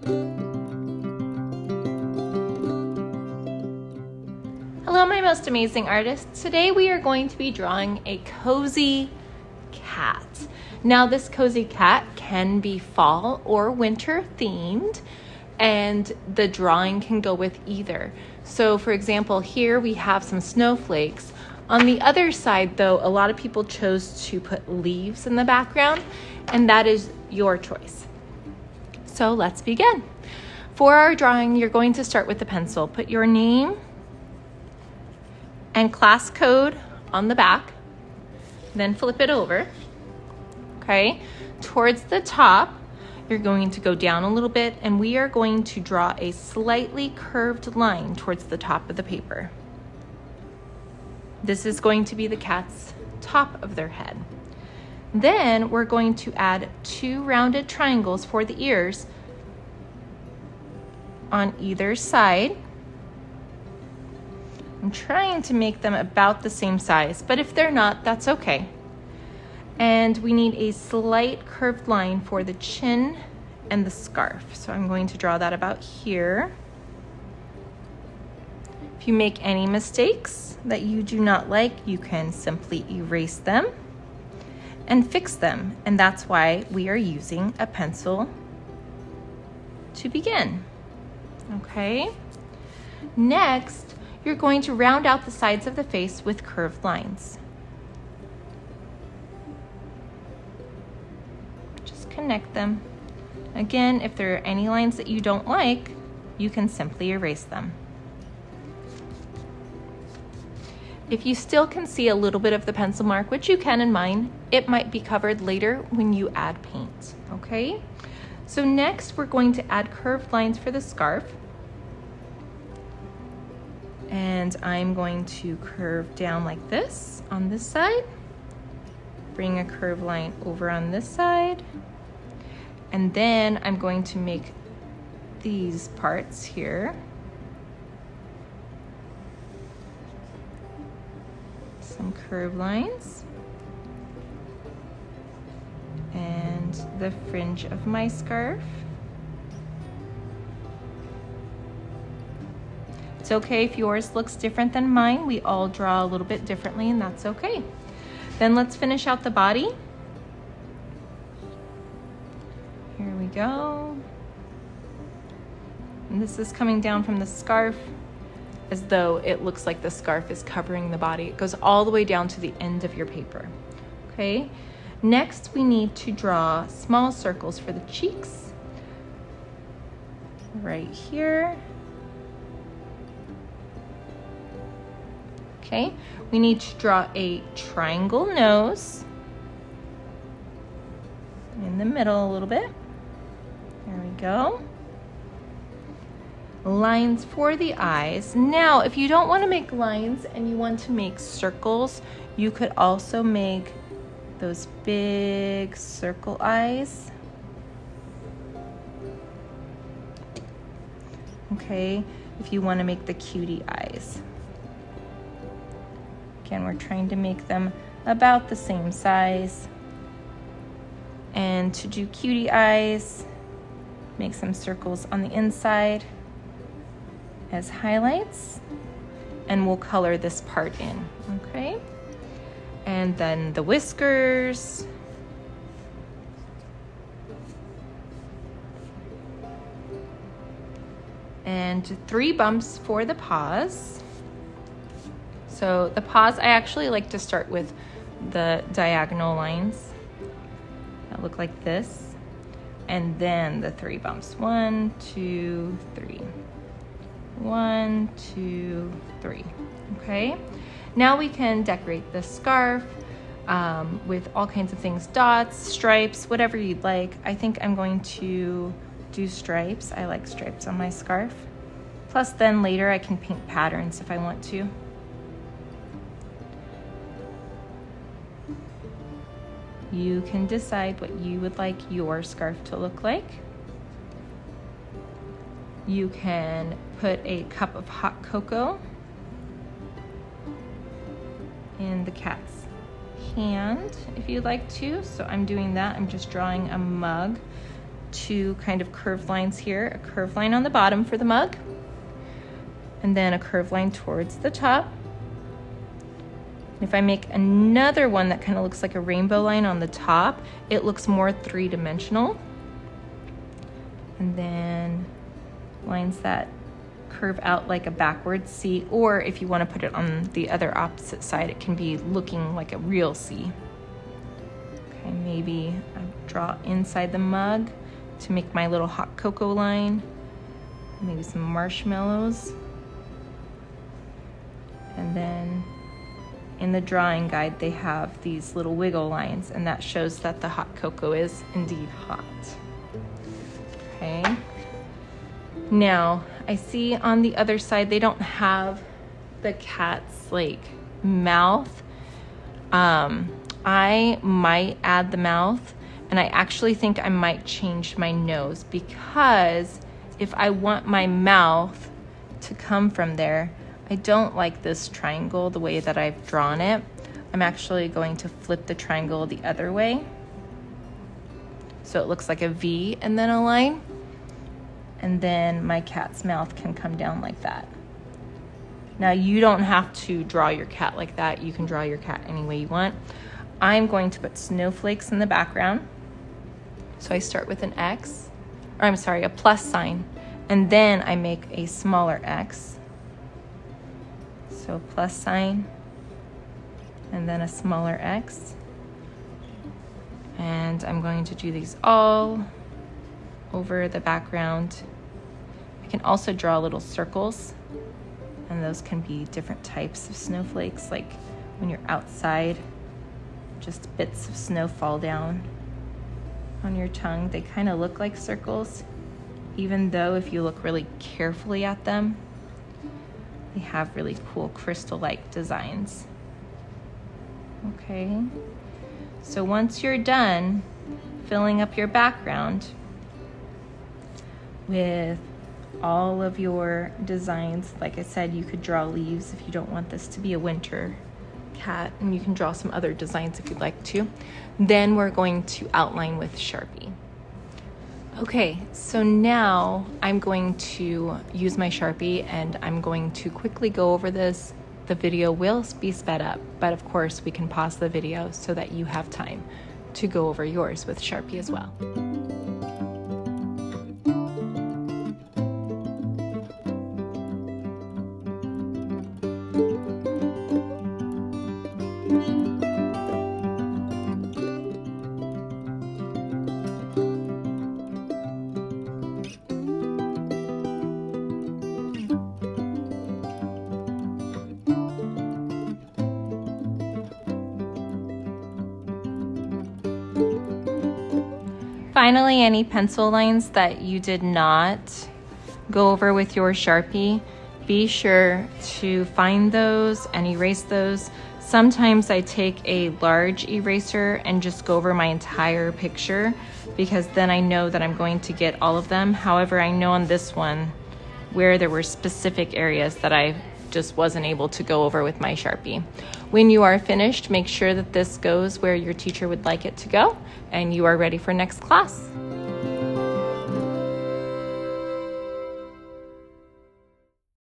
Hello, my most amazing artists. Today we are going to be drawing a cozy cat. Now this cozy cat can be fall or winter themed, and the drawing can go with either. So for example, here we have some snowflakes. On the other side though, a lot of people chose to put leaves in the background, and that is your choice. So let's begin. For our drawing, you're going to start with the pencil. Put your name and class code on the back, then flip it over, okay? Towards the top, you're going to go down a little bit, and we are going to draw a slightly curved line towards the top of the paper. This is going to be the cat's top of their head. Then we're going to add 2 rounded triangles for the ears on either side. I'm trying to make them about the same size, but if they're not, that's okay. And we need a slight curved line for the chin and the scarf. So I'm going to draw that about here. If you make any mistakes that you do not like, you can simply erase them and fix them. And that's why we are using a pencil to begin. Okay. Next, you're going to round out the sides of the face with curved lines. Just connect them. Again, if there are any lines that you don't like, you can simply erase them. If you still can see a little bit of the pencil mark, which you can in mine, it might be covered later when you add paint, okay? So next, we're going to add curved lines for the scarf. And I'm going to curve down like this on this side, bring a curved line over on this side, and then I'm going to make these parts here some curved lines, and the fringe of my scarf. It's okay if yours looks different than mine. We all draw a little bit differently, and that's okay. Then let's finish out the body. Here we go. And this is coming down from the scarf as though it looks like the scarf is covering the body. It goes all the way down to the end of your paper, okay? Next, we need to draw small circles for the cheeks. Right here. Okay, we need to draw a triangle nose in the middle a little bit. There we go. Lines for the eyes. Now, if you don't want to make lines and you want to make circles, you could also make those big circle eyes. Okay, if you want to make the cutie eyes. Again, we're trying to make them about the same size. And to do cutie eyes, make some circles on the inside as highlights, and we'll color this part in, okay? And then the whiskers. And 3 bumps for the paws. So the paws, I actually like to start with the diagonal lines that look like this, and then the 3 bumps. 1, 2, 3. 1, 2, 3. Okay. Now we can decorate the scarf with all kinds of things, dots, stripes, whatever you'd like. I think I'm going to do stripes. I like stripes on my scarf. Plus then later I can paint patterns if I want to. You can decide what you would like your scarf to look like. You can put a cup of hot cocoa in the cat's hand if you'd like to. So I'm doing that. I'm just drawing a mug two kind of curved lines here, a curved line on the bottom for the mug, and then a curved line towards the top. If I make another one that kind of looks like a rainbow line on the top, it looks more three-dimensional. And then lines that curve out like a backwards C, or if you want to put it on the other opposite side, it can be looking like a real C. Okay, maybe I draw inside the mug to make my little hot cocoa line, maybe some marshmallows. And then in the drawing guide, they have these little wiggle lines, and that shows that the hot cocoa is indeed hot. Okay. Now, I see on the other side, they don't have the cat's like mouth. I might add the mouth, and I actually think I might change my nose, because if I want my mouth to come from there, I don't like this triangle the way that I've drawn it. I'm actually going to flip the triangle the other way, so it looks like a V and then a line. And then my cat's mouth can come down like that. Now, you don't have to draw your cat like that. You can draw your cat any way you want. I'm going to put snowflakes in the background. So I start with an X, or I'm sorry, a plus sign, and then I make a smaller X. So plus sign, and then a smaller X. And I'm going to do these all over the background. I can also draw little circles, and those can be different types of snowflakes, like when you're outside, just bits of snow fall down on your tongue. They kind of look like circles, even though if you look really carefully at them, they have really cool crystal-like designs. Okay, so once you're done filling up your background with all of your designs, like I said, you could draw leaves if you don't want this to be a winter cat, and you can draw some other designs if you'd like to. Then we're going to outline with Sharpie. Okay, so now I'm going to use my Sharpie, and I'm going to quickly go over this. The video will be sped up, but of course we can pause the video so that you have time to go over yours with Sharpie as well. Finally, any pencil lines that you did not go over with your Sharpie, be sure to find those and erase those. Sometimes I take a large eraser and just go over my entire picture, because then I know that I'm going to get all of them. However, I know on this one where there were specific areas that I just wasn't able to go over with my Sharpie. When you are finished, make sure that this goes where your teacher would like it to go, and you are ready for next class.